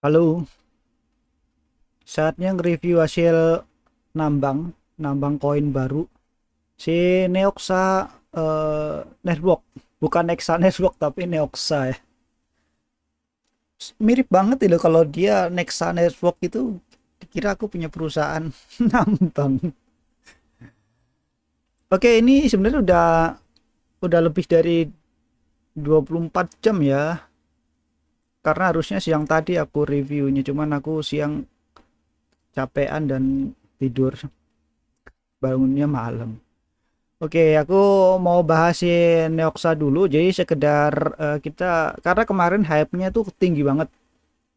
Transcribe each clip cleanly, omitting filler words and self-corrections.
Halo, saatnya nge-review hasil nambang koin baru si Neoxa Network, bukan Nexa Network tapi Neoxa ya. Mirip banget itu kalau dia Nexa Network itu dikira aku punya perusahaan nambang. Oke, ini sebenarnya udah lebih dari 24 jam ya. Karena harusnya siang tadi aku reviewnya, cuman aku siang capean dan tidur, bangunnya malam. Oke, aku mau bahasin Neoxa dulu. Jadi sekedar kita karena kemarin hype-nya tuh tinggi banget.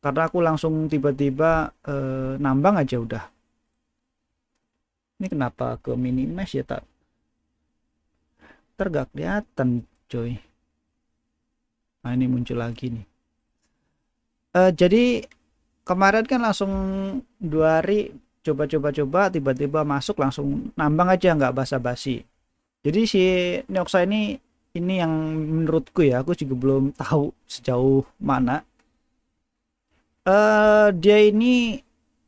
Karena aku langsung tiba-tiba nambang aja udah. Ini kenapa ke mini mesh ya tak tergak kelihatan, coy. Nah, ini muncul lagi nih. Jadi kemarin kan langsung 2 hari coba-coba tiba-tiba masuk langsung nambang aja nggak basa-basi. Jadi si Neoxa ini yang menurutku ya, aku juga belum tahu sejauh mana. Dia ini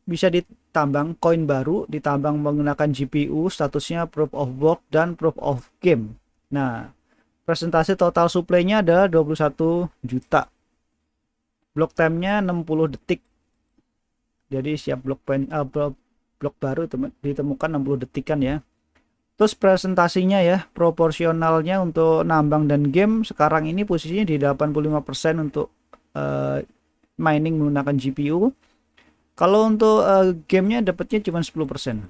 bisa ditambang koin baru, ditambang menggunakan GPU, statusnya proof of work dan proof of game. Nah, presentasi total supply-nya adalah 21 juta. Block time-nya 60 detik. Jadi siap blok baru ditemukan 60 detikan ya. Terus presentasinya ya, proporsionalnya untuk nambang dan game sekarang ini posisinya di 85% untuk mining menggunakan GPU. Kalau untuk gamenya dapatnya cuma 10%.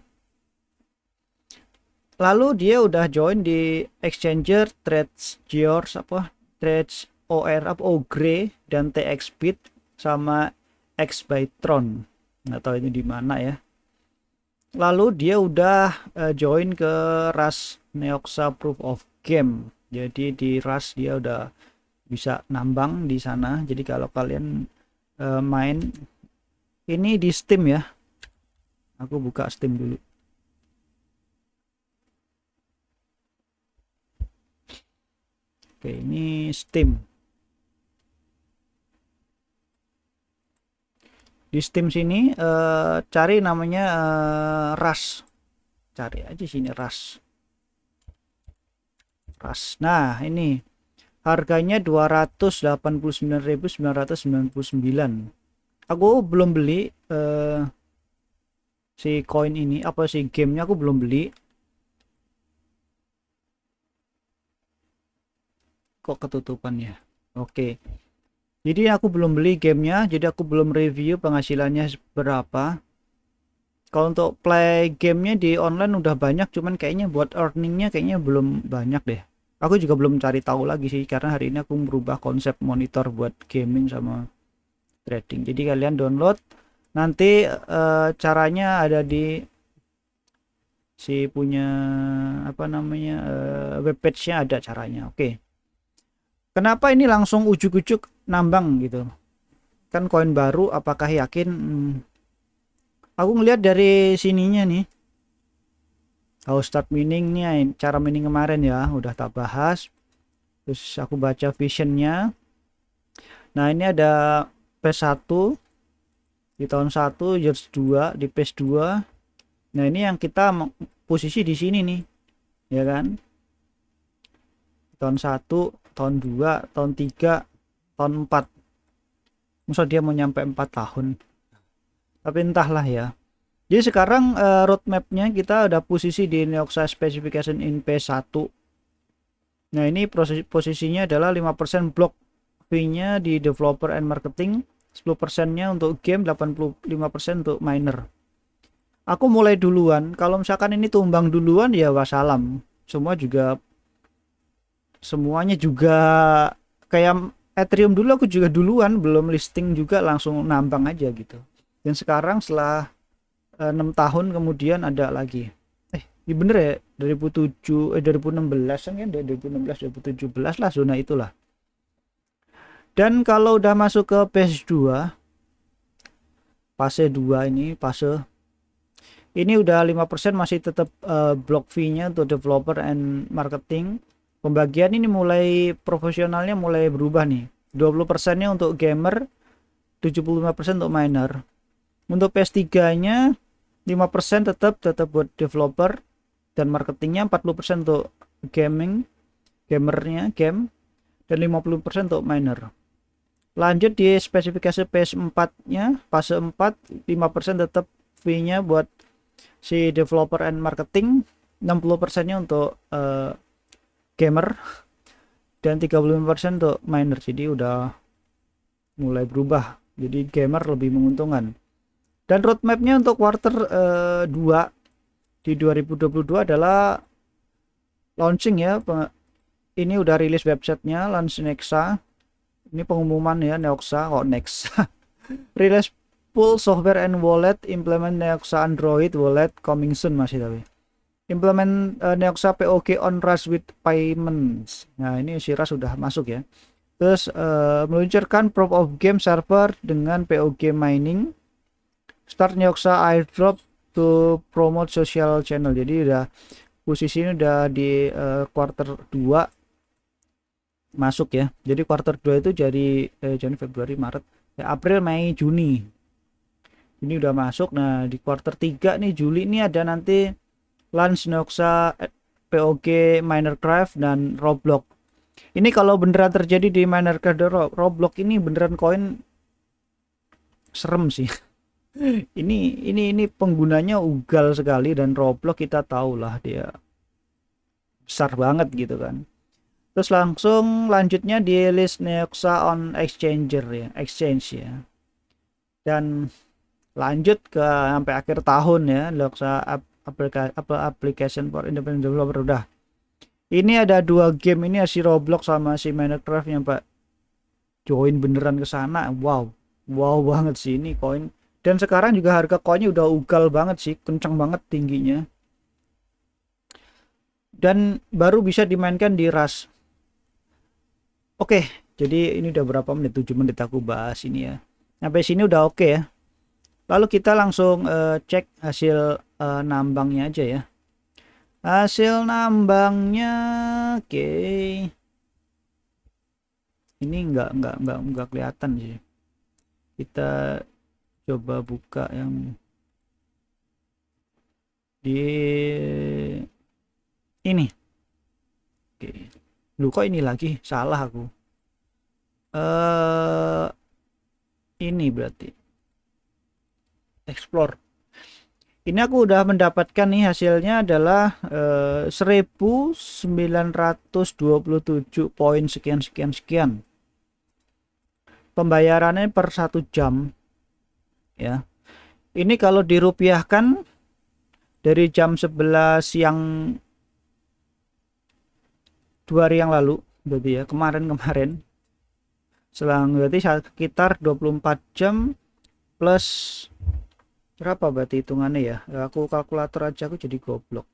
Lalu dia udah join di exchanger Trades Gears Trades OR Ogre dan TXBit sama Xbytron. Nggak tahu ini di mana ya. Lalu dia udah join ke Rust Neoxa Proof of Game. Jadi di Rust dia udah bisa nambang di sana. Jadi kalau kalian main ini di Steam ya. Aku buka Steam dulu. Oke, ini Steam. Di Steam sini cari namanya Rust. Cari aja sini Rust. Rust. Nah, ini harganya 289.999. Aku belum beli si koin ini, apa si gamenya aku belum beli. Kok ketutupan ya? Oke. Jadi aku belum beli gamenya, jadi aku belum review penghasilannya berapa. Kalau untuk play gamenya di online udah banyak, cuman kayaknya buat earningnya kayaknya belum banyak deh. Aku juga belum cari tahu lagi sih, karena hari ini aku merubah konsep monitor buat gaming sama trading. Jadi kalian download, nanti caranya ada di si punya apa namanya webpage-nya ada caranya. Oke. Kenapa ini langsung ujuk-ujuk nambang gitu? Kan koin baru, apakah yakin? Aku ngelihat dari sininya nih. How start miningnya, cara mining kemarin ya, udah tak bahas. Terus aku baca visionnya. Nah, ini ada PS1 di tahun 1, years 2, di PS2. Nah, ini yang kita posisi di sini nih. Ya kan? Tahun 1, tahun 2, tahun 3, tahun 4. Masa dia mau nyampe 4 tahun. Tapi entahlah ya. Jadi sekarang roadmapnya kita ada posisi di Neoxa Specification in PS1. Nah, ini posisinya adalah 5% block fee-nya di developer and marketing, 10%-nya untuk game, 85% untuk miner. Aku mulai duluan. Kalau misalkan ini tumbang duluan ya wassalam. Semuanya juga kayak Ethereum dulu, aku juga duluan belum listing juga langsung nambang aja gitu. Dan sekarang setelah 6 tahun kemudian ada lagi. Ini bener ya, 2016 kan, 2016 2017 lah, zona itulah. Dan kalau udah masuk ke PS2 fase 2, ini udah 5% masih tetap block fee-nya untuk developer and marketing. Pembagian ini mulai profesionalnya mulai berubah nih. 20%-nya untuk gamer, 75% untuk miner. Untuk PS3 nya 5% tetap buat developer dan marketingnya, 40% untuk gamernya game, dan 50% untuk miner. Lanjut di spesifikasi PS4 nya fase 4, 5% tetap fee-nya buat si developer and marketing, 60% nya untuk gamer, dan 35% untuk miner. Jadi udah mulai berubah, jadi gamer lebih menguntungkan. Dan roadmapnya untuk quarter 2 di 2022 adalah launching ya. Ini udah rilis websitenya, launch Nexa. Ini pengumuman ya, Neoxa kok Nexa. Rilis full software and wallet, implement Neoxa Android wallet coming soon masih tapi. Implement Neoxa POG on Rust with payments. Nah, ini si Rust sudah masuk ya. Terus meluncurkan proof of game server dengan POG mining. Start Neoxa airdrop to promote social channel. Jadi udah posisi ini udah di quarter 2 masuk ya. Jadi quarter 2 itu jadi Januari, Februari, Maret, April, Mei, Juni. Ini udah masuk. Nah, di quarter 3 nih Juli ini ada nanti launch Neoxa POG Minercraft dan Roblox. Ini kalau beneran terjadi di Minercraft dan Roblox ini beneran koin serem sih. ini penggunanya ugal sekali, dan Roblox kita tahu lah dia besar banget gitu kan. Terus langsung lanjutnya di list Neoxa on Exchanger ya, exchange ya. Dan lanjut ke sampai akhir tahun ya, Neoxa application for independent developer udah. Ini ada 2 game ini, si Roblox sama si Minecraft yang Pak join beneran ke sana. Wow banget sih ini koin. Dan sekarang juga harga koinnya udah ugal banget sih, kencang banget tingginya. Dan baru bisa dimainkan di Rust. Oke, jadi ini udah berapa menit? 7 menit aku bahas ini ya. Sampai sini udah oke ya. Lalu kita langsung cek hasil nambangnya aja ya. Hasil nambangnya oke. Ini enggak kelihatan sih. Kita coba buka yang di ini. Oke. Lu kok ini lagi? Salah aku. Ini berarti explore. Ini aku udah mendapatkan nih, hasilnya adalah 1927 poin sekian. Pembayarannya per 1 jam ya. Ini kalau dirupiahkan dari jam 11 siang 2 hari yang lalu berarti ya, kemarin selang, berarti sekitar 24 jam plus berapa berarti hitungannya ya. Aku kalkulator aja, aku jadi goblok.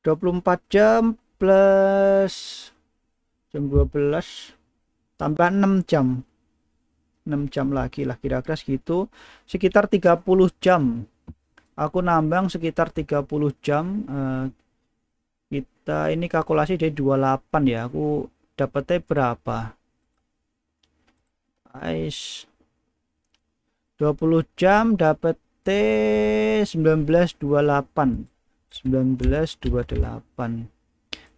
24 jam plus jam 12 tambah 6 jam. 6 jam lagi lah kira-kira segitu, sekitar 30 jam. Aku nambang sekitar 30 jam. Kita ini kalkulasi jadi 28 ya. Aku dapetnya berapa? Guys, 20 jam dapat T1928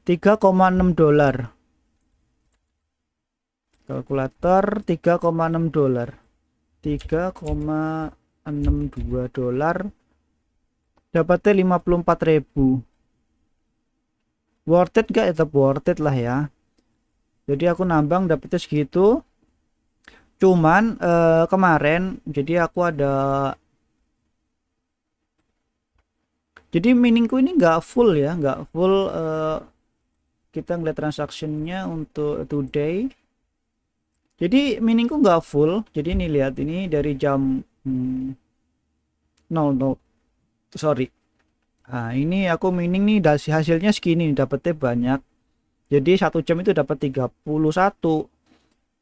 $3,6. Kalkulator $3,6 $3,62 dapatnya 54.000. Worth it gak? Tetap worth it lah ya. Jadi aku nambang dapetnya segitu. Cuman kemarin jadi aku ada, jadi miningku ini nggak full ya, nggak full. Kita ngeliat transaksinya untuk today, jadi miningku nggak full. Jadi ini lihat, ini dari jam 00 sorry. Nah, ini aku mining nih, dari hasilnya segini, dapetnya banyak. Jadi 1 jam itu dapat 31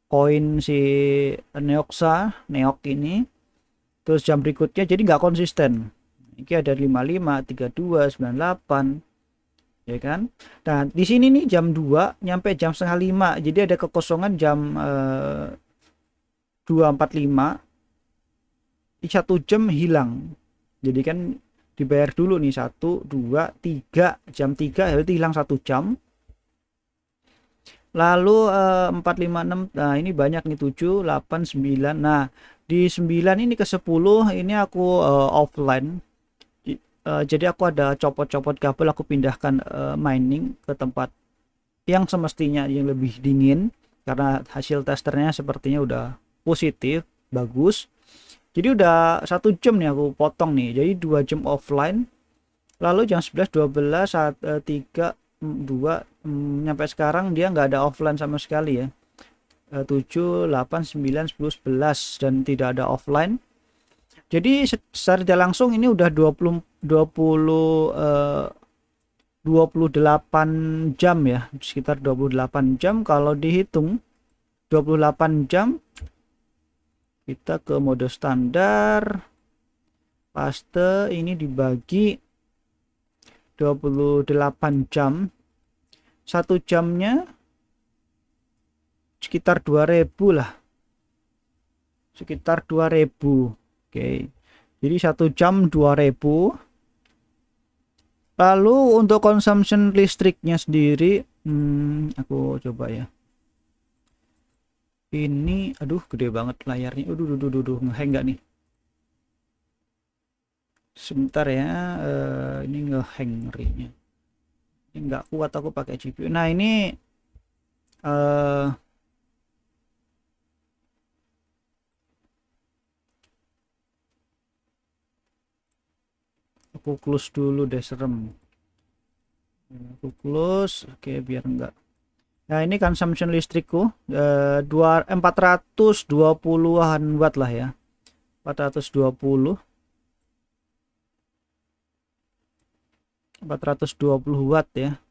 koin si Neok ini. Terus jam berikutnya jadi nggak konsisten. Ini ada 55, 32, 98 ya kan. Nah di sini nih jam 2 nyampe jam setengah 5, jadi ada kekosongan jam 245 1 jam hilang. Jadi kan dibayar dulu nih 1 2 3 jam 3 berarti hilang 1 jam. Lalu 456, nah ini banyak nih 7 8 9. Nah di 9 ini ke 10 ini aku offline. Jadi aku ada copot-copot kabel, aku pindahkan mining ke tempat yang semestinya yang lebih dingin karena hasil testernya sepertinya udah positif, bagus. Jadi udah 1 jam nih aku potong nih, jadi 2 jam offline. Lalu jam 11 12 3 2 nyampe sekarang dia nggak ada offline sama sekali ya. 7 8 9 10 11 dan tidak ada offline. Jadi secara tidak langsung ini udah 28 jam ya, sekitar 28 jam. Kalau dihitung 28 jam, kita ke mode standar, paste, ini dibagi 28 jam, 1 jamnya sekitar 2000 lah, sekitar 2000. Oke, jadi 1 jam 2000. Lalu untuk consumption listriknya sendiri, aku coba ya. Ini aduh gede banget layarnya. Aduh ngehang nggak nih? Sebentar ya, ini ngehang ringnya. Ini nggak kuat aku pakai GPU. Nah ini aku close dulu deh, serem. Aku close, oke biar enggak. Nah ini consumption listrikku 420-an watt lah ya, 420 watt ya.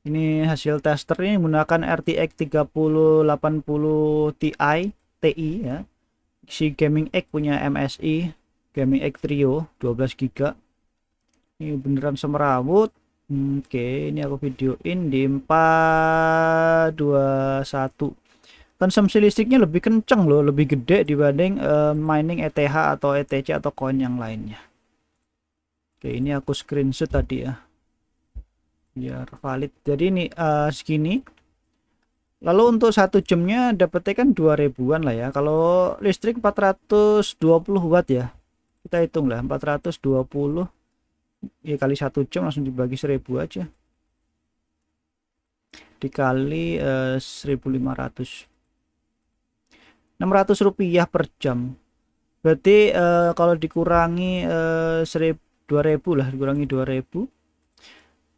Ini hasil tester ini menggunakan RTX 3080 Ti ya. Si Gaming X punya MSI Gaming X Trio 12 GB. Ini beneran semerawut. Oke, ini aku videoin di 421. Konsumsi listriknya lebih kenceng loh, lebih gede dibanding mining ETH atau ETC atau koin yang lainnya. Oke, ini aku screenshot tadi ya, biar valid. Jadi ini segini. Lalu untuk 1 jamnya dapetnya kan 2000-an lah ya. Kalau listrik 420 watt ya, kita hitung lah 420 ya kali 1 jam langsung dibagi 1000 aja, dikali 1500, 600 rupiah per jam. Berarti kalau dikurangi 2000 lah, dikurangi 2000,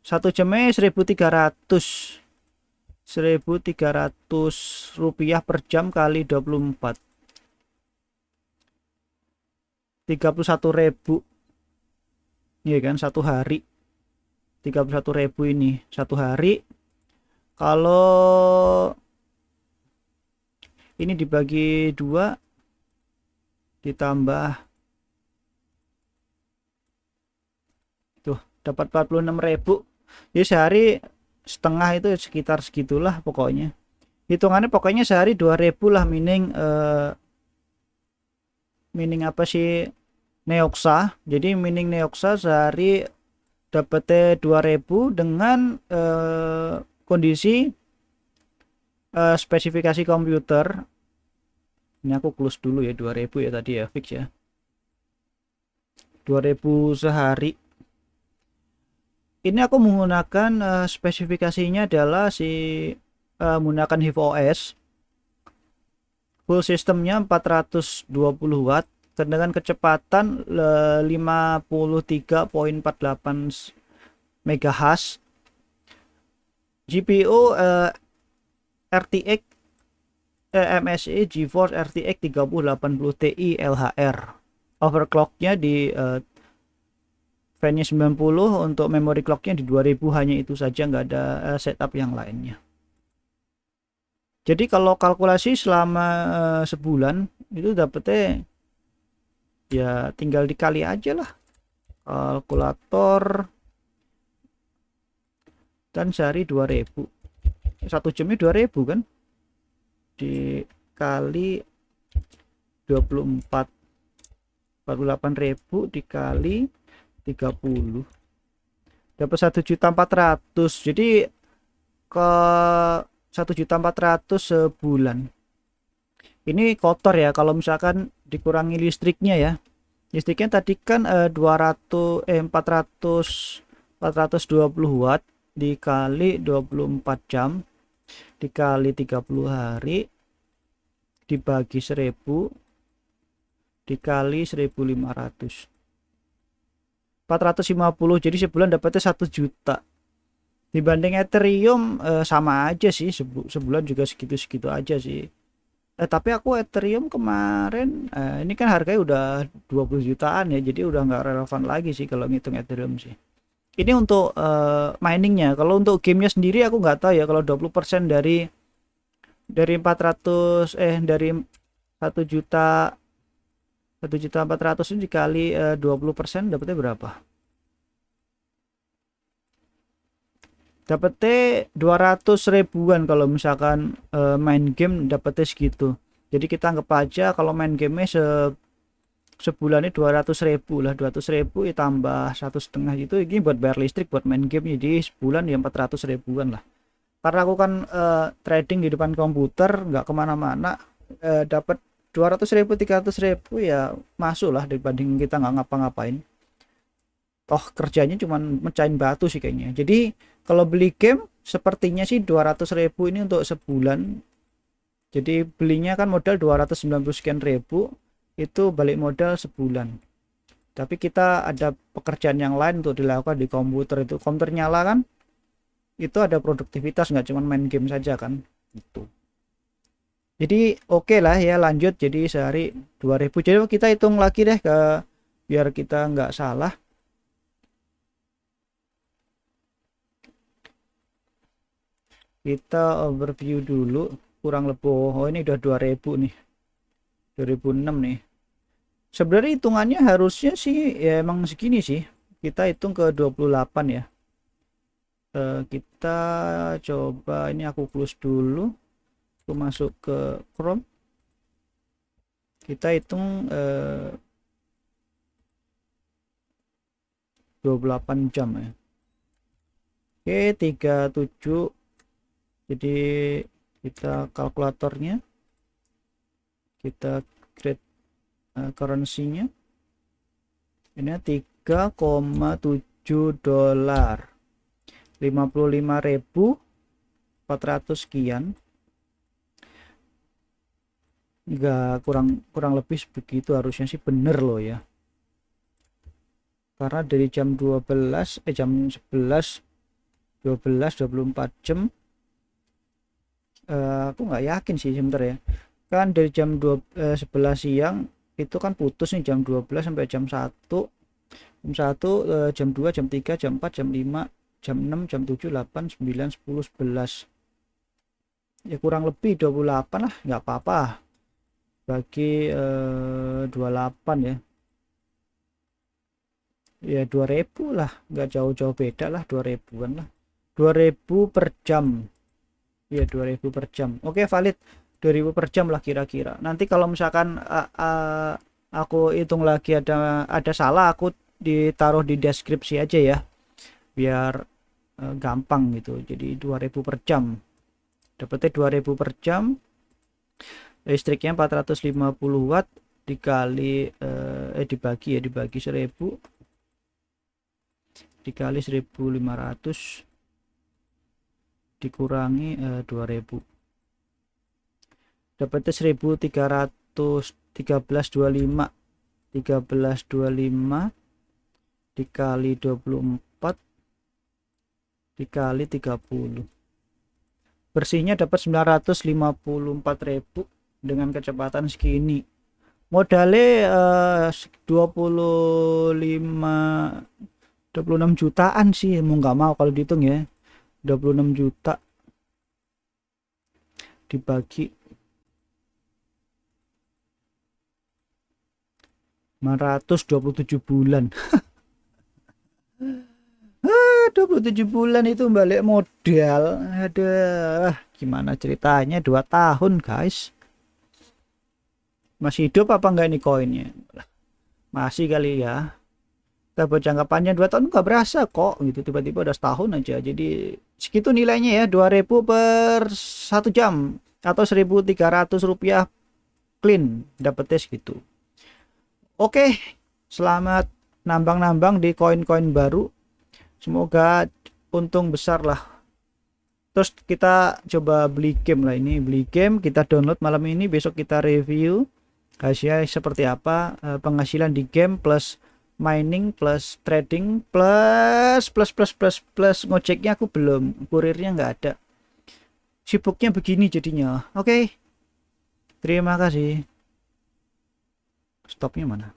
1 jamnya 1300 rupiah per jam kali 24, 31.000 ya kan, 1 hari 31.000 ini 1 hari. Kalau ini dibagi 2 ditambah tuh dapat 46.000 ya, sehari setengah itu sekitar segitulah pokoknya. Hitungannya pokoknya sehari 2000 lah mining mining apa sih, Neoxa. Jadi mining Neoxa sehari dapatnya 2000 dengan kondisi spesifikasi komputer. Ini aku close dulu ya, 2000 ya tadi ya, fix ya, 2000 sehari. Ini aku menggunakan spesifikasinya adalah menggunakan Hive OS, full sistemnya 420 watt dengan kecepatan 53.48 MHz. GPU RTX MSI GeForce RTX 3080 Ti LHR. Overclocknya di Fanya 90, untuk memory clocknya di 2000, hanya itu saja, nggak ada setup yang lainnya. Jadi kalau kalkulasi selama sebulan itu dapetnya ya tinggal dikali aja lah, kalkulator, dan sehari 2000, 1 jamnya 2000 kan, dikali 24 48.000 dikali 30 dapat 1.400.000. Jadi ke 1.400.000 sebulan. Ini kotor ya, kalau misalkan dikurangi listriknya ya. Listriknya tadi kan 420 watt dikali 24 jam dikali 30 hari dibagi 1000 dikali 1.500, 450. Jadi sebulan dapatnya 1 juta. Dibanding Ethereum sama aja sih, sebulan juga segitu-segitu aja sih. Tapi aku Ethereum kemarin ini kan harganya udah 20 jutaan ya, jadi udah nggak relevan lagi sih kalau ngitung Ethereum sih. Ini untuk miningnya. Kalau untuk gamenya sendiri aku nggak tahu ya. Kalau 20% dari 400 dari 1 juta 1.400.000 ini dikali 20% dapatnya berapa? Dapatnya 200 ribuan kalau misalkan main game dapatnya segitu. Jadi kita anggap aja kalau main gamenya sebulannya 200.000 lah, 200.000 ya tambah 1,5 itu ini buat bayar listrik buat main game, jadi sebulan ya 400 ribuan lah. Karena aku kan trading di depan komputer nggak kemana-mana, dapat 200.000 300.000 ya masuk lah dibanding kita nggak ngapa-ngapain. Toh kerjanya cuma mecahin batu sih kayaknya. Jadi kalau beli game sepertinya sih 200.000 ini untuk sebulan. Jadi belinya kan modal 290 sekian ribu, itu balik modal sebulan. Tapi kita ada pekerjaan yang lain untuk dilakukan di komputer, itu komputer nyala kan, itu ada produktivitas, nggak cuma main game saja kan itu. Jadi oke lah ya, lanjut. Jadi sehari 2000. Jadi kita hitung lagi deh biar kita nggak salah. Kita overview dulu kurang lebih. Oh ini udah 2000 nih, 2006 nih. Sebenarnya hitungannya harusnya sih ya emang segini sih. Kita hitung ke 28 ya. Kita coba, ini aku close dulu, aku masuk ke Chrome, kita hitung 28 jam ya. Oke, 37. Jadi kita kalkulatornya, kita create currency-nya ini 3,7 dolar, 55.400 sekian. Enggak, kurang lebih begitu harusnya sih, bener loh ya. Karena dari jam 12 jam 11 24 jam. Aku nggak yakin sih sebentar ya. Kan dari jam 11 siang itu kan putus nih, jam 12 sampai jam 1. Jam 1, jam 2, jam 3, jam 4, jam 5, jam 6, jam 7, 8, 9, 10, 11. Ya kurang lebih 28 lah, nggak apa-apa. Bagi 28 ya. Ya 2000 lah, nggak jauh-jauh beda lah, 2000-an lah. 2000 per jam. Ya 2000 per jam. Oke, valid 2000 per jam lah kira-kira. Nanti kalau misalkan aku hitung lagi ada salah, aku ditaruh di deskripsi aja ya, biar gampang gitu. Jadi 2000 per jam, dapetnya 2000 per jam, listriknya 450 watt dikali dibagi 1000 dikali 1500 dikurangi 2000, dapatnya 1325 dikali 24 dikali 30, bersihnya dapat 954.000 dengan kecepatan segini. Modalnya 26 jutaan sih, mau nggak mau kalau dihitung ya. 26 juta dibagi 427 bulan. 27 bulan itu balik modal. Aduh, gimana ceritanya, 2 tahun guys. Masih hidup apa enggak ini koinnya? Masih kali ya. Kita buat jangka panjang 2 tahun nggak berasa kok gitu, tiba-tiba udah setahun aja. Jadi segitu nilainya ya, 2.000 per 1 jam atau 1.300 rupiah clean dapetnya segitu. Oke, selamat nambang-nambang di koin-koin baru, semoga untung besar lah. Terus kita coba beli game lah, ini beli game kita download malam ini, besok kita review hasilnya seperti apa. Penghasilan di game plus mining plus trading plus ngojeknya aku belum, kurirnya nggak ada, sibuknya begini jadinya. Oke, terima kasih. Stopnya mana?